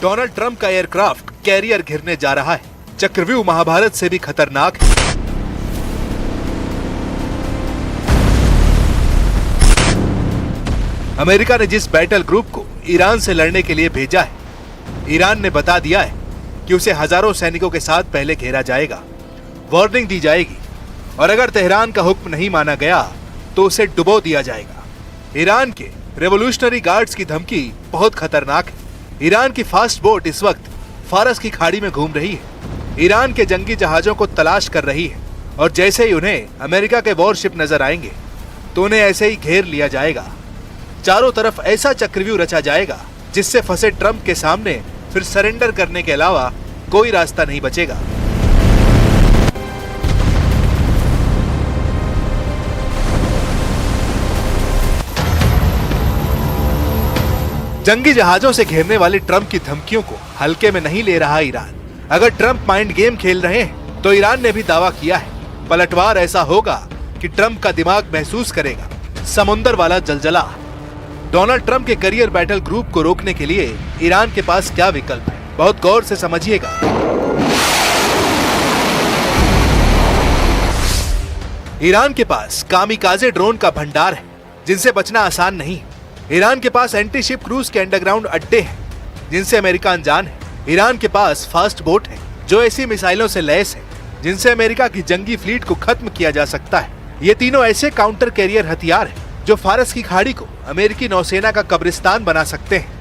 Donald Trump का aircraft carrier घिरने जा रहा है। चक्रव्यूह महाभारत से भी खतरनाक है। अमेरिका ने जिस बैटल ग्रुप को ईरान से लड़ने के लिए भेजा है, ईरान ने बता दिया है कि उसे हजारों सैनिकों के साथ पहले घेरा जाएगा, वार्निंग दी जाएगी और अगर तेहरान का हुक्म नहीं माना गया तो उसे डुबो दिया जाएगा। ईरान के रेवोल्यूशनरी गार्ड्स की धमकी बहुत खतरनाक है। ईरान की फास्ट बोट इस वक्त फारस की खाड़ी में घूम रही है, ईरान के जंगी जहाजों को तलाश कर रही है और जैसे ही उन्हें अमेरिका के वॉरशिप नजर आएंगे तो उन्हें ऐसे ही घेर लिया जाएगा। चारों तरफ ऐसा चक्रव्यूह रचा जाएगा जिससे फंसे ट्रंप के सामने फिर सरेंडर करने के अलावा कोई रास्ता नहीं बचेगा। जंगी जहाजों से घेरने वाली ट्रंप की धमकियों को हल्के में नहीं ले रहा ईरान। अगर ट्रंप माइंड गेम खेल रहे हैं तो ईरान ने भी दावा किया है पलटवार ऐसा होगा कि ट्रंप का दिमाग महसूस करेगा समुंदर वाला जलजला। डोनाल्ड ट्रंप के करियर बैटल ग्रुप को रोकने के लिए ईरान के पास क्या विकल्प है, बहुत गौर से समझिएगा। ईरान के पास कामिकाजे ड्रोन का भंडार है जिनसे बचना आसान नहीं। ईरान के पास एंटी शिप क्रूज के अंडरग्राउंड अड्डे हैं जिनसे अमेरिका अनजान है। ईरान के पास फास्ट बोट है जो ऐसी मिसाइलों से लैस है जिनसे अमेरिका की जंगी फ्लीट को खत्म किया जा सकता है। ये तीनों ऐसे काउंटर कैरियर हथियार हैं जो फारस की खाड़ी को अमेरिकी नौसेना का कब्रिस्तान बना सकते हैं।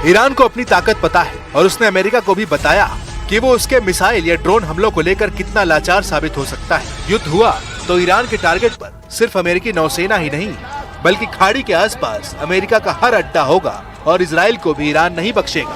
ईरान को अपनी ताकत पता है और उसने अमेरिका को भी बताया कि वो उसके मिसाइल या ड्रोन हमलों को लेकर कितना लाचार साबित हो सकता है। युद्ध हुआ तो ईरान के टारगेट पर सिर्फ अमेरिकी नौसेना ही नहीं बल्कि खाड़ी के आसपास अमेरिका का हर अड्डा होगा और इजराइल को भी ईरान नहीं बख्शेगा।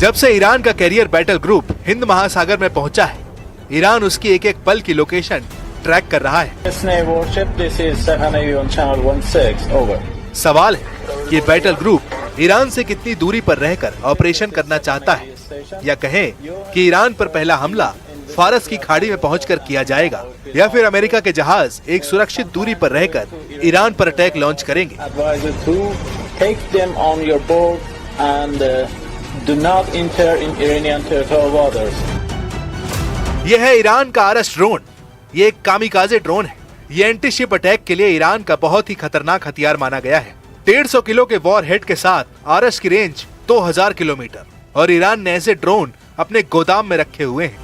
जब से ईरान का कैरियर बैटल ग्रुप हिंद महासागर में पहुंचा है, ईरान उसकी एक एक पल की लोकेशन ट्रैक कर रहा है। सवाल है कि ये बैटल ग्रुप ईरान से कितनी दूरी पर रहकर ऑपरेशन करना चाहता है, या कहें कि ईरान पर पहला हमला फारस की खाड़ी में पहुंचकर किया जाएगा या फिर अमेरिका के जहाज एक सुरक्षित दूरी पर रहकर ईरान पर अटैक लॉन्च करेंगे। Do not enter in Iranian territorial waters. यह है ईरान का आरएस ड्रोन। ये एक कामिकाजे ड्रोन है। ये एंटी शिप अटैक के लिए ईरान का बहुत ही खतरनाक हथियार माना गया है। 150 किलो के वॉर हेड के साथ आरएस की रेंज 2000 किलोमीटर और ईरान ने ऐसे ड्रोन अपने गोदाम में रखे हुए हैं।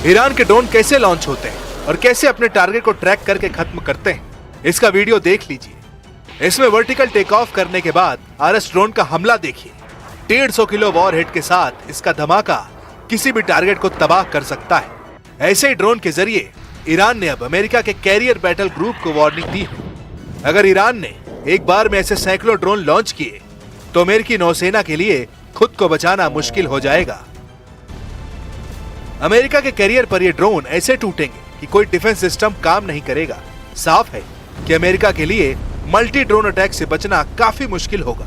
ईरान के ड्रोन कैसे लॉन्च होते हैं और कैसे अपने टारगेट को ट्रैक करके खत्म करते हैं, इसका वीडियो देख लीजिए। इसमें वर्टिकल टेक ऑफ करने के बाद आरएस ड्रोन का हमला देखिए। 150 किलो वॉर हेड के साथ इसका धमाका किसी भी टारगेट को तबाह कर सकता है। ऐसे ही ड्रोन के जरिए ईरान ने अब अमेरिका के कैरियर बैटल ग्रुप को वार्निंग दी है। अगर ईरान ने एक बार में ऐसे सैकड़ों ड्रोन लॉन्च किए तो अमेरिकी नौसेना के लिए खुद को बचाना मुश्किल हो जाएगा। अमेरिका के कैरियर पर ये ड्रोन ऐसे टूटेंगे कि कोई डिफेंस सिस्टम काम नहीं करेगा। साफ है कि अमेरिका के लिए मल्टी ड्रोन अटैक से बचना काफी मुश्किल होगा।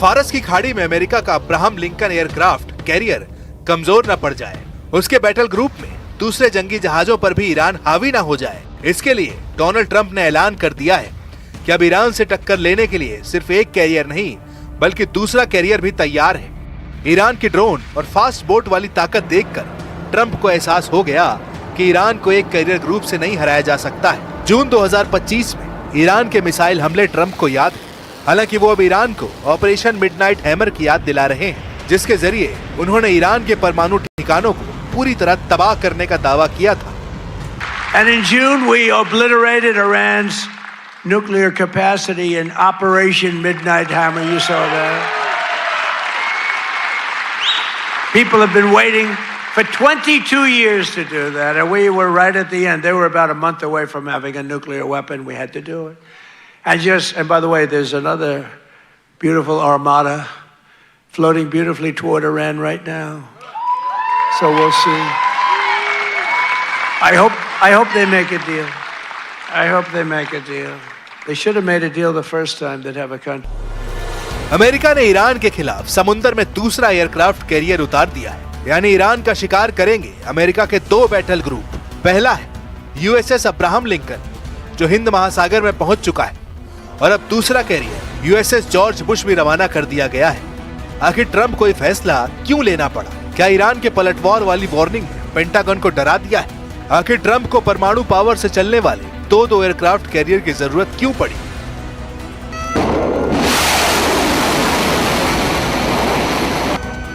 फारस की खाड़ी में अमेरिका का अब्राहम लिंकन एयरक्राफ्ट कैरियर कमजोर न पड़ जाए, उसके बैटल ग्रुप में दूसरे जंगी जहाजों पर भी ईरान हावी ना हो जाए। इसके लिए डोनाल्ड ट्रंप ने ऐलान कर दिया है कि अब ईरान से टक्कर लेने के लिए सिर्फ एक कैरियर नहीं बल्कि दूसरा कैरियर भी तैयार है। ईरान की ड्रोन और फास्ट बोट वाली ताकत देखकर ट्रंप को एहसास हो गया कि ईरान को एक कैरियर ग्रुप से नहीं हराया जा सकता है। जून 2025 में ईरान के मिसाइल हमले ट्रंप को याद है। हालांकि वो अब ईरान को ऑपरेशन मिडनाइट हैमर की याद दिला रहे हैं, जिसके जरिए उन्होंने ईरान के परमाणु ठिकानों को पूरी तरह तबाह करने का दावा किया था। And in June we obliterated Iran's nuclear capacity in Operation Midnight Hammer. You saw that. People have been waiting for 22 years to do that, and we were right at the end. They were about a month away from having a nuclear weapon. We had to do it. And by the way, there's another beautiful armada floating beautifully toward Iran right now. So we'll see. I hope they make a deal. I hope they make a deal. They should have made a deal the first time they'd have a country. America ने Iran के खिलाफ समुद्र में दूसरा aircraft carrier उतार दिया है, यानी ईरान का शिकार करेंगे अमेरिका के 2 बैटल ग्रुप। पहला है यूएसएस अब्राहम लिंकन, जो हिंद महासागर में पहुंच चुका है, और अब दूसरा कैरियर यूएसएस जॉर्ज बुश भी रवाना कर दिया गया है। आखिर ट्रंप को ये फैसला क्यों लेना पड़ा? क्या ईरान के पलटवार वाली वार्निंग ने पेंटागन को डरा दिया है? आखिर ट्रंप को परमाणु पावर से चलने वाले 2 एयरक्राफ्ट कैरियर की जरूरत क्यों पड़ी?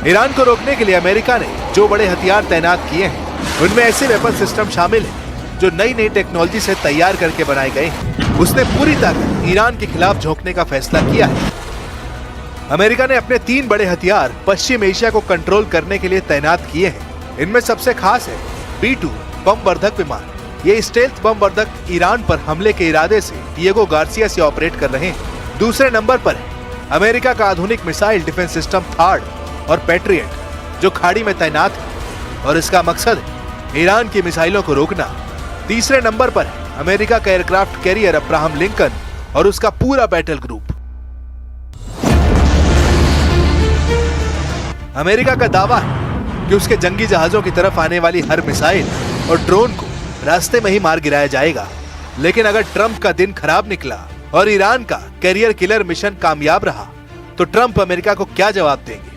ईरान को रोकने के लिए अमेरिका ने जो बड़े हथियार तैनात किए हैं, उनमें ऐसे वेपन सिस्टम शामिल हैं जो नई टेक्नोलॉजी से तैयार करके बनाए गए हैं। उसने पूरी ताकत ईरान के खिलाफ झोंकने का फैसला किया है। अमेरिका ने अपने 3 बड़े हथियार पश्चिम एशिया को कंट्रोल करने के लिए तैनात किए हैं। इनमें सबसे खास है B-2 बम वर्धक विमान। ये स्टेल्थ बम वर्धक ईरान पर हमले के इरादे से डिएगो गार्सिया से ऑपरेट कर रहे हैं। दूसरे नंबर पर है अमेरिका का आधुनिक मिसाइल डिफेंस सिस्टम थार्ड और पैट्रियट, जो खाड़ी में तैनात है और इसका मकसद है ईरान की मिसाइलों को रोकना। तीसरे नंबर पर है अमेरिका का एयरक्राफ्ट कैरियर अब्राहम लिंकन और उसका पूरा बैटल ग्रुप। अमेरिका का दावा है कि उसके जंगी जहाजों की तरफ आने वाली हर मिसाइल और ड्रोन को रास्ते में ही मार गिराया जाएगा। लेकिन अगर ट्रंप का दिन खराब निकला और ईरान का कैरियर किलर मिशन कामयाब रहा, तो ट्रंप अमेरिका को क्या जवाब देंगे?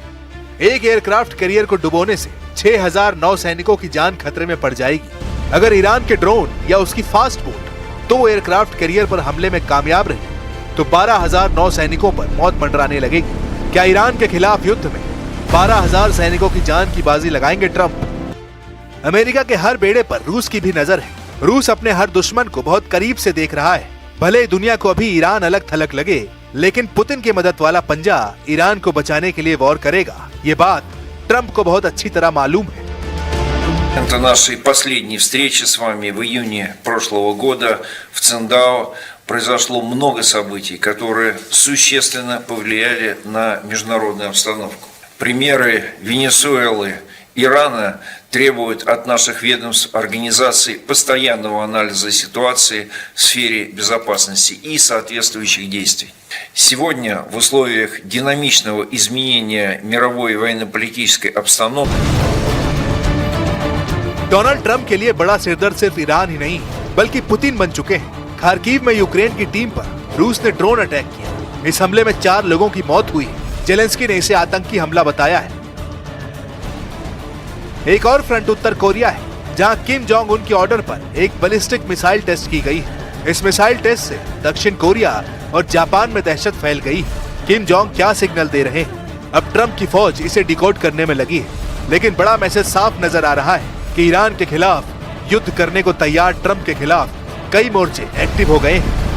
एक एयरक्राफ्ट कैरियर को डुबोने से 6000 नौसैनिकों की जान खतरे में पड़ जाएगी। अगर ईरान के ड्रोन या उसकी फास्ट बोट 2 एयरक्राफ्ट कैरियर पर हमले में कामयाब रहे, तो 12000 नौसैनिकों पर मौत मंडराने लगेगी। क्या ईरान के खिलाफ युद्ध में 12000 सैनिकों की जान की बाजी लगाएंगे ट्रंप? अमेरिका के हर बेड़े पर रूस की भी नजर है। रूस अपने हर दुश्मन को बहुत करीब से देख रहा है। भले दुनिया को अभी ईरान अलग थलग लगे, लेकिन पुतिन की मदद वाला पंजा ईरान को बचाने के लिए वॉर करेगा। ये बात ट्रंप को बहुत अच्छी तरह मालूम है। Это нашей последней встречи с вами в июне прошлого года в Циндао произошло много событий, которые существенно повлияли на международную обстановку. Примеры Венесуэлы, Ирана требуют от наших ведомств организаций постоянного анализа ситуации в сфере безопасности и соответствующих действий. Сегодня в условиях динамичного изменения мировой военно-политической обстановки डोनाल्ड ट्रंप के लिए बड़ा सिरदर्द सिर्फ ईरान ही नहीं बल्कि पुतिन बन चुके हैं। खार्किव में यूक्रेन की टीम पर रूस ने ड्रोन अटैक किया। इस हमले में 4 लोगों की मौत हुई। जेलेंस्की ने इसे आतंकी हमला बताया है। एक और फ्रंट उत्तर कोरिया है, जहां किम जोंग उन के ऑर्डर पर एक बैलिस्टिक मिसाइल टेस्ट की गई है। इस मिसाइल टेस्ट से दक्षिण कोरिया और जापान में दहशत फैल गई। किम जोंग क्या सिग्नल दे रहे हैं? अब ट्रंप की फौज इसे डिकोड करने में लगी है। लेकिन बड़ा मैसेज साफ नजर आ रहा है कि ईरान के खिलाफ युद्ध करने को तैयार ट्रंप के खिलाफ कई मोर्चे एक्टिव हो गए हैं।